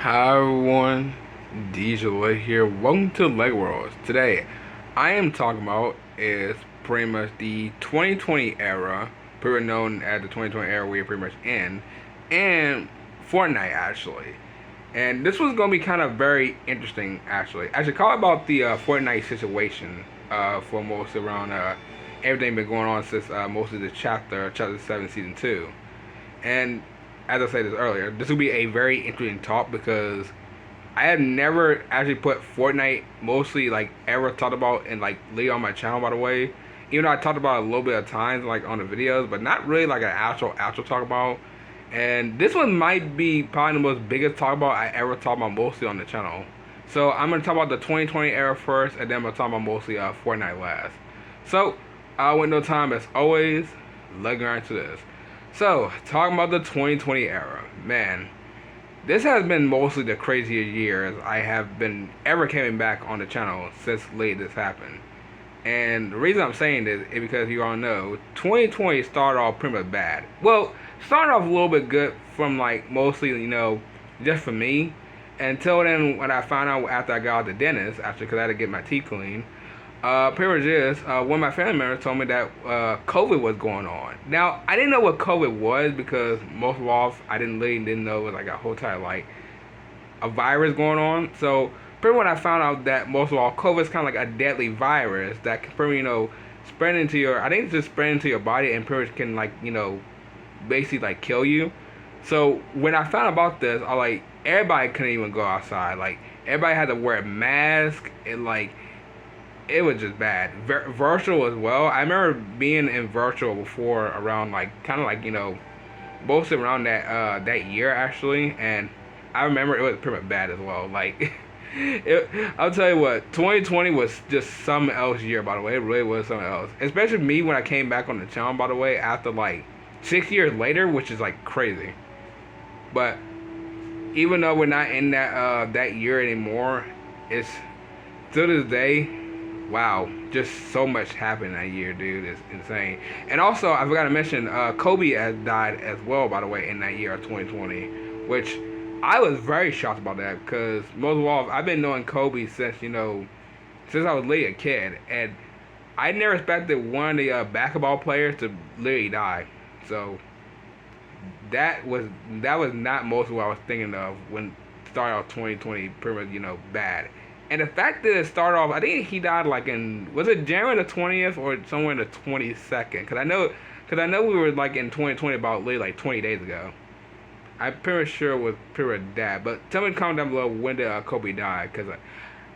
Hi everyone, DJ here. Welcome to Leg Worlds. Today, I am talking about is pretty much the 2020 era, pretty known as the 2020 era we're pretty much in, and Fortnite actually. And this was gonna be kind of very interesting actually. I should call about the Fortnite situation for most around everything been going on since most of the chapter 7 season 2. And as I said this earlier, this will be a very interesting talk because I have never actually put Fortnite mostly like ever talked about and like laid on my channel, by the way. Even though I talked about it a little bit of times like on the videos, but not really like an actual talk about. And this one might be probably the most biggest talk about I ever talked about mostly on the channel. So I'm gonna talk about the 2020 era first, and then I'm gonna talk about mostly Fortnite last. So with no time as always, let's get into this. So talking about the 2020 era, man, this has been mostly the craziest years I have been ever coming back on the channel since late this happened. And the reason I'm saying this is because you all know 2020 started off pretty much bad. Well, started off a little bit good from like mostly, just for me. Until then, when I found out after I got out the dentist, actually because I had to get my teeth cleaned, pretty much is one of my family members told me that COVID was going on. Now I didn't know what COVID was because most of all I didn't know it was like a whole type like a virus going on. So pretty when I found out that most of all COVID is kind of like a deadly virus that can pretty spread into your I think it's just spread into your body and pretty much can like basically like kill you. So when I found out about this, I like everybody couldn't even go outside. Like everybody had to wear a mask and like it was just bad. Virtual as well. I remember being in virtual before around like kind of like mostly around that year actually, and I remember it was pretty much bad as well. Like I'll tell you what, 2020 was just something else year. By the way, it really was something else. Especially me when I came back on the channel. By the way, after like 6 years later, which is like crazy. But even though we're not in that year anymore, it's still to this day. Wow, just so much happened that year, dude. It's insane. And also, I forgot to mention, Kobe has died as well, by the way, in that year of 2020, which I was very shocked about that because most of all, I've been knowing Kobe since since I was literally a kid, and I never expected one of the basketball players to literally die. So that was not most of what I was thinking of when started off 2020 pretty much bad. And the fact that it started off, I think he died like was it January the 20th or somewhere in the 22nd? Cause I know we were like in 2020 about literally like 20 days ago. I'm pretty sure it was pretty much that. But tell me in the comment down below when did Kobe die? Cause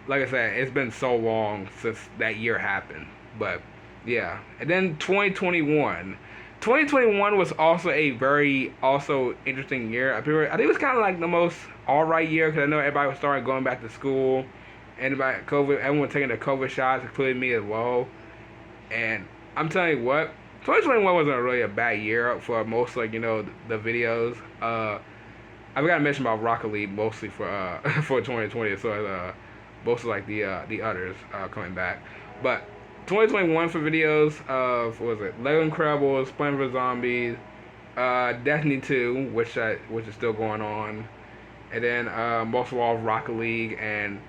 like I said, it's been so long since that year happened. But yeah, and then 2021. 2021 was also a very also interesting year. I think it was kind of like the most alright year because I know everybody was starting going back to school. Anybody COVID, everyone taking the COVID shots, including me as well. And I'm telling you what, 2021 wasn't really a bad year for most like the videos. I forgot to mention about Rocket League mostly for for 2020, so mostly like the others coming back. But 2021 for videos of what was it? Lego Incredibles, Plants vs Zombies, Destiny 2, which is still going on, and then most of all Rocket League. And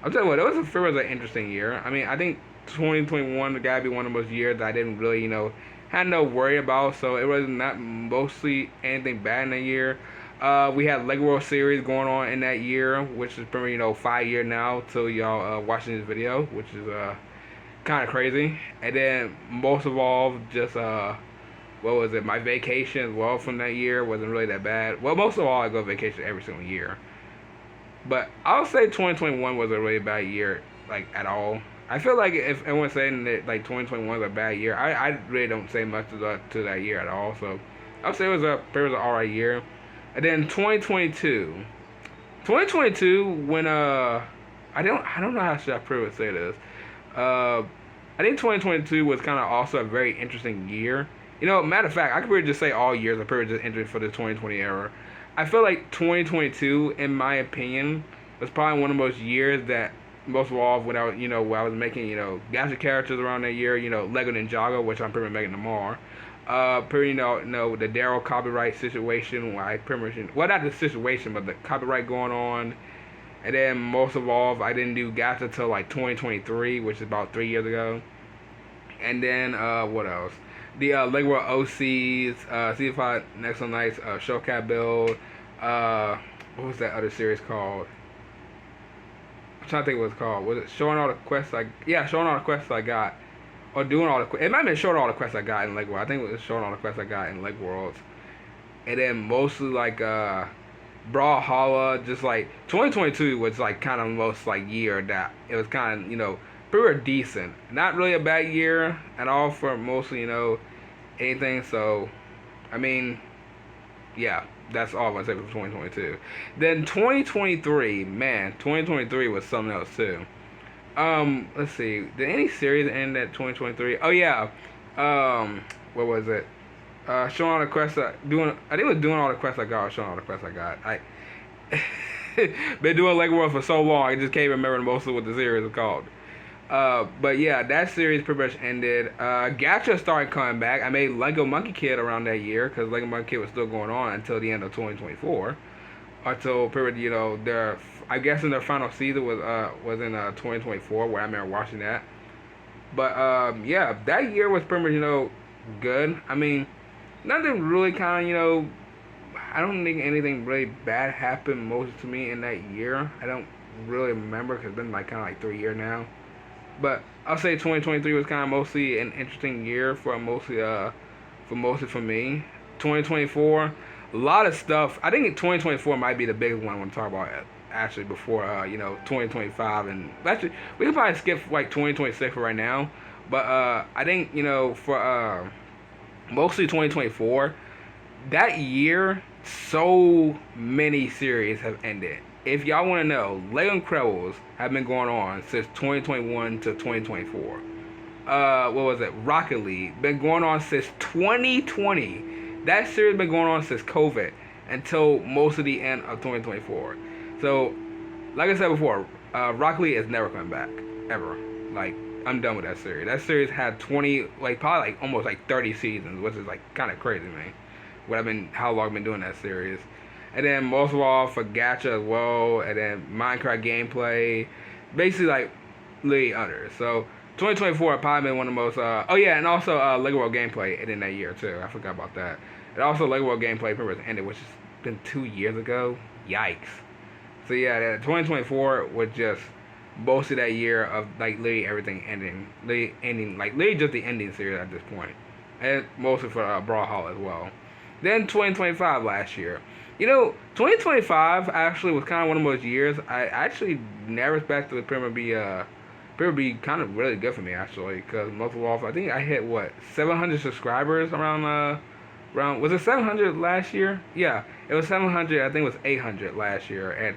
I'll tell you what, it was an interesting year. I mean, I think 2021 gotta be one of those years that I didn't really had no worry about, so it was not mostly anything bad in that year. We had Lego World Series going on in that year, which is pretty 5 years now till y'all watching this video, which is kind of crazy. And then most of all, just what was it? My vacation as well from that year wasn't really that bad. Well, most of all, I go vacation every single year. But I would say 2021 was a really bad year, like at all. I feel like if everyone's saying that like 2021 was a bad year, I really don't say much to that year at all. So I would say it was an alright year. And then 2022 when I don't know how should I pretty much say this. I think 2022 was kind of also a very interesting year. Matter of fact, I could really just say all years are pretty just interesting for the 2020 era. I feel like 2022, in my opinion, was probably one of those years that most of all when when I was making gadget characters around that year. Lego Ninjago, which I'm pretty much making tomorrow. Pretty the Daryl copyright situation. Why pretty much, well, not the situation, but the copyright going on. And then most of all, I didn't do gacha till like 2023, which is about 3 years ago. And then what else? The Lego OCs, C5 Next on Nights, Showcat Build. What was that other series called? I'm trying to think what it's called. Was it showing all the quests? Showing all the quests I got, or doing all the. It might have been showing all the quests I got in Lego World. I think it was showing all the quests I got in Lego Worlds. And then mostly like Brawlhalla, just like 2022 was like kind of most like year that it was kind of pretty decent. Not really a bad year at all for mostly anything. So I mean, yeah, that's all I'm gonna say for 2022. Then 2023, man, 2023 was something else too. Let's see. Did any series end at 2023? Oh yeah. What was it? Showing all the quests doing. I think it was doing all the quests I got. Or showing all the quests I got. I been doing Lego World for so long, I just can't remember mostly what the series is called. But yeah, that series pretty much ended. Gacha started coming back. I made Lego Monkey Kid around that year because Lego Monkey Kid was still going on until the end of 2024. Until pretty their I guess in their final season was in 2024 where I remember watching that. But yeah, that year was pretty much good. I mean, nothing really kind of I don't think anything really bad happened most to me in that year. I don't really remember because it's been like kind of like 3 years now. But I'll say 2023 was kind of mostly an interesting year for mostly for me. 2024, a lot of stuff. I think 2024 might be the biggest one I want to talk about actually before 2025, and actually we can probably skip like 2026 for right now. But I think for mostly 2024, that year so many series have ended. If y'all want to know, Lego Incredibles have been going on since 2021 to 2024. What was it? Rocket League been going on since 2020. That series been going on since COVID until most of the end of 2024. So, like I said before, Rocket League is never coming back ever. Like I'm done with that series. That series had 20, like probably like almost like 30 seasons, which is like kind of crazy, man. How long I've been doing that series. And then most of all for gacha as well, and then Minecraft gameplay, basically like literally others. So 2024 probably been one of the most. Oh yeah, and also Lego World gameplay in that year too. I forgot about that. And also Lego World gameplay pretty much ended, which has been 2 years ago. Yikes. So yeah, 2024 was just most of that year of like literally everything ending, like literally just the ending series at this point, and mostly for Brawlhalla as well. Then 2025 last year. 2025 actually was kind of one of those years I actually never expected the Premier be kind of really good for me actually, because most of all I think I hit what 700 subscribers around was it 700 last year? Yeah, it was 700. I think it was 800 last year, and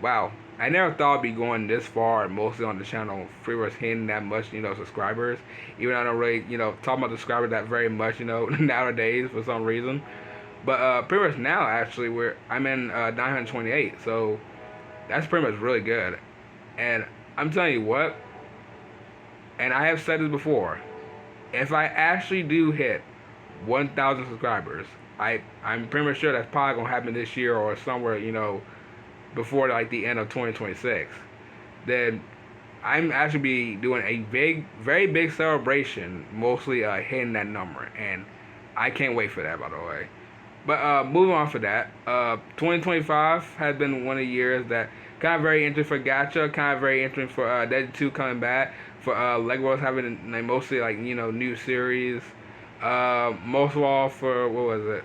wow, I never thought I'd be going this far, mostly on the channel, free was hitting that much, subscribers. Even though I don't really, talk about subscribers that very much, nowadays for some reason. But pretty much now, actually, I'm in 928, so that's pretty much really good. And I'm telling you what, and I have said this before, if I actually do hit 1,000 subscribers, I'm pretty much sure that's probably gonna happen this year or somewhere, before like the end of 2026, then I'm actually be doing a very big celebration, mostly hitting that number, and I can't wait for that, by the way. But moving on for that, 2025 has been one of the years that kind of very interesting for gacha, kind of very interesting for Dead 2 coming back, for Lego Worlds having like, mostly like new series, most of all for what was it?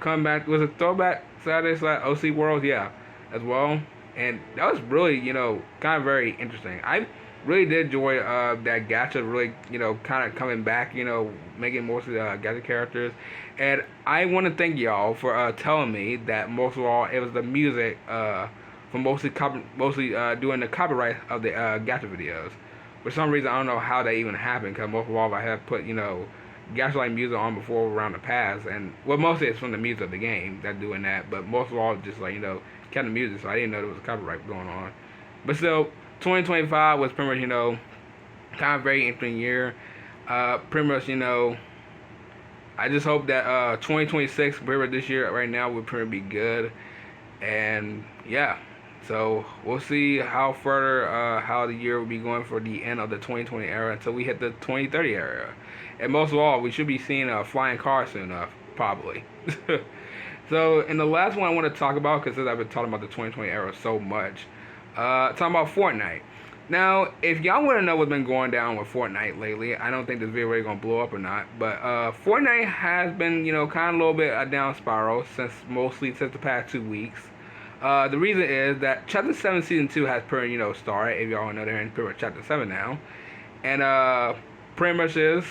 Coming back was it Throwback Saturday / OC Worlds, yeah, as well, and that was really kind of very interesting. I really did enjoy that gacha, really kind of coming back, making mostly gacha characters, and I want to thank y'all for telling me that most of all it was the music for mostly doing the copyright of the gacha videos. For some reason I don't know how that even happened, because most of all I have put gacha like music on before around the past, and well mostly it's from the music of the game that's doing that, but most of all just like kind of music, so I didn't know there was a copyright going on. But still, 2025 was pretty much kind of very interesting year. Pretty much I just hope that 2026, whatever this year right now, will pretty be good. And yeah, so we'll see how further how the year will be going for the end of the 2020 era until we hit the 2030 era. And most of all, we should be seeing a flying car soon enough, probably. So, and the last one I want to talk about, because I've been talking about the 2020 era so much, talking about Fortnite. Now, if y'all want to know what's been going down with Fortnite lately, I don't think this video is going to blow up or not, but Fortnite has been, kind of a little bit a down spiral mostly since the past 2 weeks. The reason is that Chapter 7 Season 2 has pretty, started. If y'all know, they're in pretty much Chapter 7 now. And pretty much is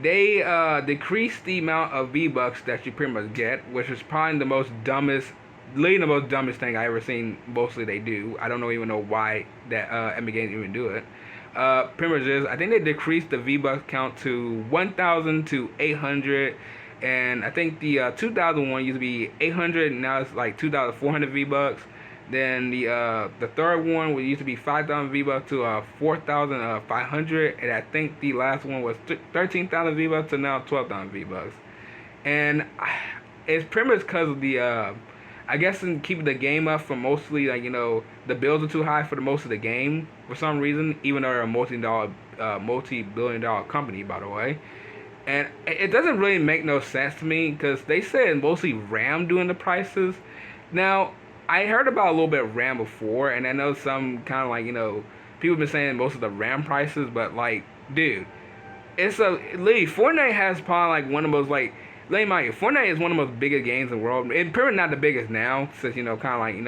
they decreased the amount of V-Bucks that you pretty much get, which is probably literally the most dumbest thing I ever seen. Mostly they do. I don't even know why that Epic Games even do it. Pretty much is, I think they decreased the V-Bucks count to 1,000 to 800, and I think the 2001 used to be 800, and now it's like 2,400 V-Bucks. Then the third one used to be 5,000 V-Bucks to 4,500, and I think the last one was 13,000 V-Bucks to now 12,000 V-Bucks. And it's pretty much because of the I guess in keeping the game up for mostly the bills are too high for the most of the game for some reason, even though they're a multi-billion-dollar company, by the way. And it doesn't really make no sense to me because they said mostly RAM doing the prices. Now, I heard about a little bit of RAM before, and I know some kind of people have been saying most of the RAM prices, but dude, literally Fortnite has probably one of the most let me mind you, Fortnite is one of the most biggest games in the world. It's probably not the biggest now, since kind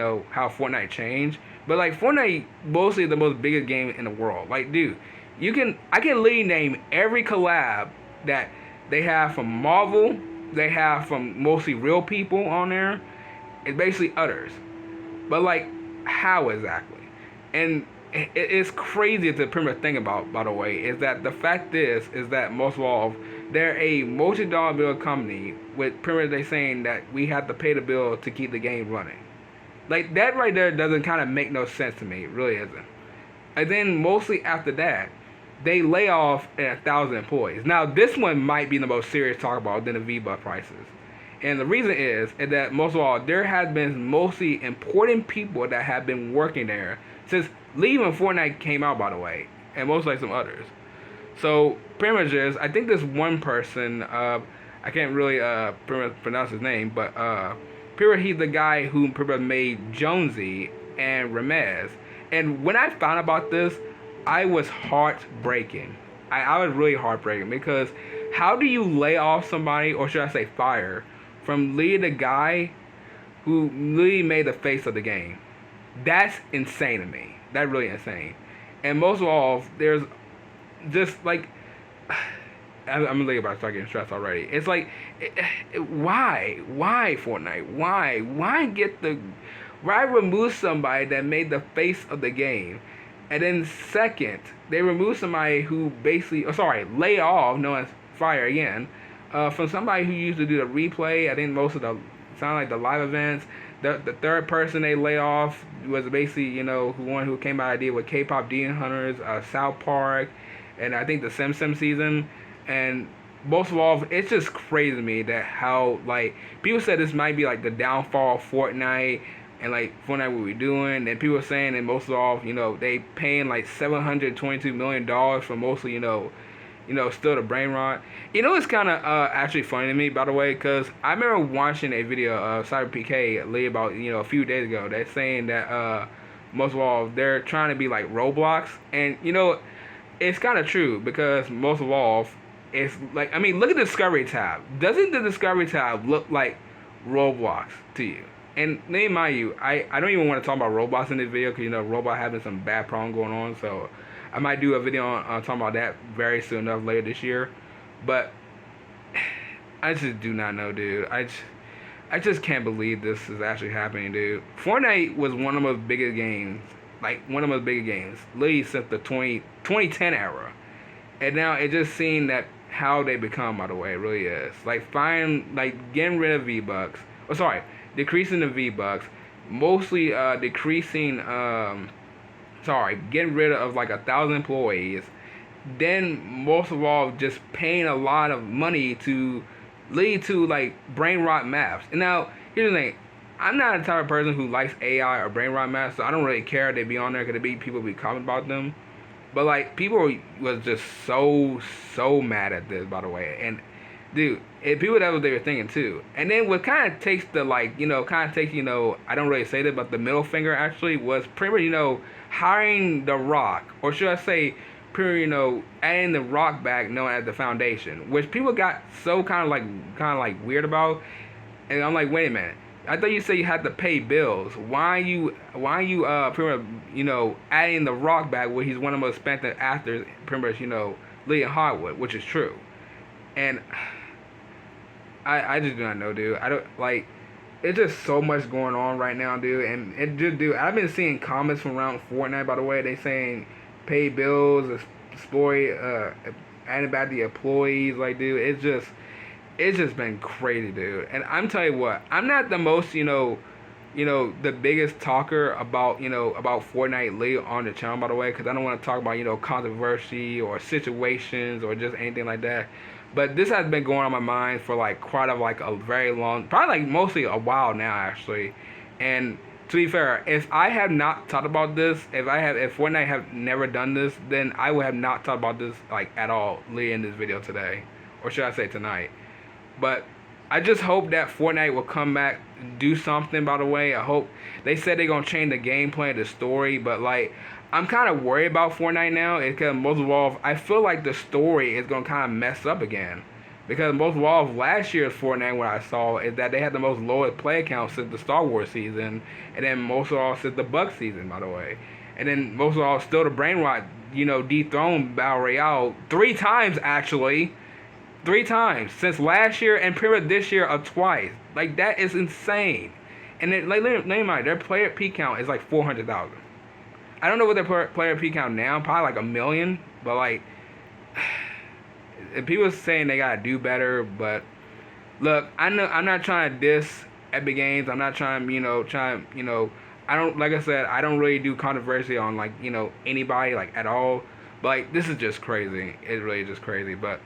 of how Fortnite changed. But Fortnite mostly the most biggest game in the world. Dude, I can literally name every collab that they have from Marvel, they have from mostly real people on there. It's basically others. But how exactly? And it's crazy to pretty much think about, by the way, is that the fact is that most of all, they're a multi-dollar bill company with pretty much they saying that we have to pay the bill to keep the game running. That right there doesn't kind of make no sense to me. It really isn't. And then mostly after that, they lay off 1,000 employees. Now this one might be the most serious talk about than the V-Buck prices. And the reason is that most of all, there has been mostly important people that have been working there since leaving Fortnite came out, by the way, and most some others. So pretty much is, I think this one person, I can't really pretty much pronounce his name, but pretty much he's the guy who pretty much made Jonesy and Ramez. And when I found about this, I was heartbreaking. I was really heartbreaking because how do you lay off somebody, or should I say fire, from leading the guy who literally made the face of the game? That's insane to me. That's really insane. And most of all, there's just I'm really about to start getting stressed already. It's why Fortnite? Why remove somebody that made the face of the game? And then second, they remove somebody who basically, lay off, no one's fire again, from somebody who used to do the replay. I think most of the sound like the live events. The third person they lay off was basically who came by idea with K-pop Demon Hunters, South Park, and I think the Sim season. And most of all, it's just crazy to me that how people said this might be the downfall of Fortnite, and Fortnite what we doing, and people are saying that most of all, they paying $722 million for mostly still the brain rot. It's kind of actually funny to me, by the way, because I remember watching a video of Cyber PK about a few days ago that's saying that most of all they're trying to be like Roblox, and it's kind of true because most of all it's look at the Discovery tab. Doesn't the Discovery tab look like Roblox to you? And name mind you, I don't even want to talk about Roblox in this video because Roblox having some bad problem going on, so I might do a video on talking about that very soon enough later this year. But I just do not know, dude. I just can't believe this is actually happening, dude. Fortnite was one of the most biggest games, literally since the 2010 era. And now it just seemed that how they become, by the way, it really is. Getting rid of V-Bucks. Decreasing the V-Bucks. Mostly getting rid of 1,000 employees. then most of all just paying a lot of money to lead to like brain rot maps. And now here's the thing, I'm not the type of person who likes AI or brain rot maps, so I don't really care if they be on there because people be commenting about them. But like people was just so mad at this, by the way. And dude, and people, that was what they were thinking too. And then what kind of takes the like, kind of takes, I don't really say that, but the middle finger actually was pretty much, hiring The Rock, or should I say, pretty, adding The Rock back, known as the Foundation, which people got so kind of like weird about. And I'm like, wait a minute. I thought you said you had to pay bills. Why are you pretty much, adding The Rock back where he's one of the most expensive actors, pretty much, Lee in Hollywood, which is true. And I just do not know, dude. I don't like. It's just so much going on right now, dude. And it just, dude. I've been seeing comments from around Fortnite, by the way. They saying pay bills, exploit, adding back the employees. Like, dude, it's just been crazy, dude. And I'm telling you what, I'm not the most, the biggest talker about, about Fortnite lately on the channel, by the way, because I don't want to talk about, controversy or situations or just anything like that. But this has been going on my mind for like quite a very long, probably like mostly a while now, actually. And to be fair, if I have not talked about this, if Fortnite have never done this, then I would have not talked about this like at all lately in this video today, or should I say tonight. But I just hope that Fortnite will come back, do something, by the way. I hope, they said they're going to change the gameplay, the story, but like, I'm kind of worried about Fortnite now, because most of all, I feel like the story is going to kind of mess up again. Because most of all, of last year's Fortnite, what I saw, is that they had the most lowest play count since the Star Wars season, and then most of all since the Buck season, by the way. And then most of all, still the Brain Rot, dethroned Battle Royale 3 times, actually. 3 times since last year, and pretty much this year twice. Like, that is insane. And then, like, let me mind, their player peak count is like 400,000. I don't know what their player peak count now, probably like 1 million. But like, and people saying they gotta do better. But look, I know I'm not trying to diss Epic Games. I'm not trying, I don't, like I said, I don't really do controversy on like, anybody like at all. But like, this is just crazy. It's really just crazy. But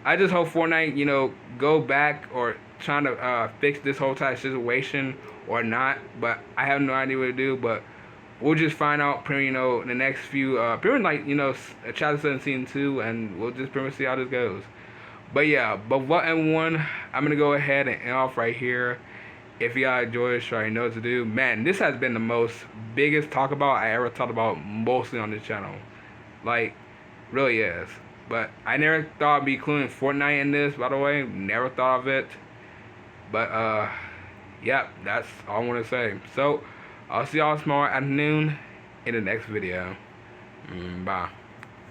I just hope Fortnite, go back or trying to fix this whole type of situation or not. But I have no idea what to do. But we'll just find out, in the next few, Chapter 17 2, and we'll just pretty much see how this goes. But yeah, but what and one, I'm gonna go ahead and end off right here. If you guys enjoyed this, you already know what to do. Man, this has been the most biggest talk about I ever talked about, mostly on this channel. Like, really is. But I never thought I'd be including Fortnite in this, by the way. Never thought of it. But, yeah, that's all I want to say. So, I'll see y'all tomorrow afternoon in the next video. Bye.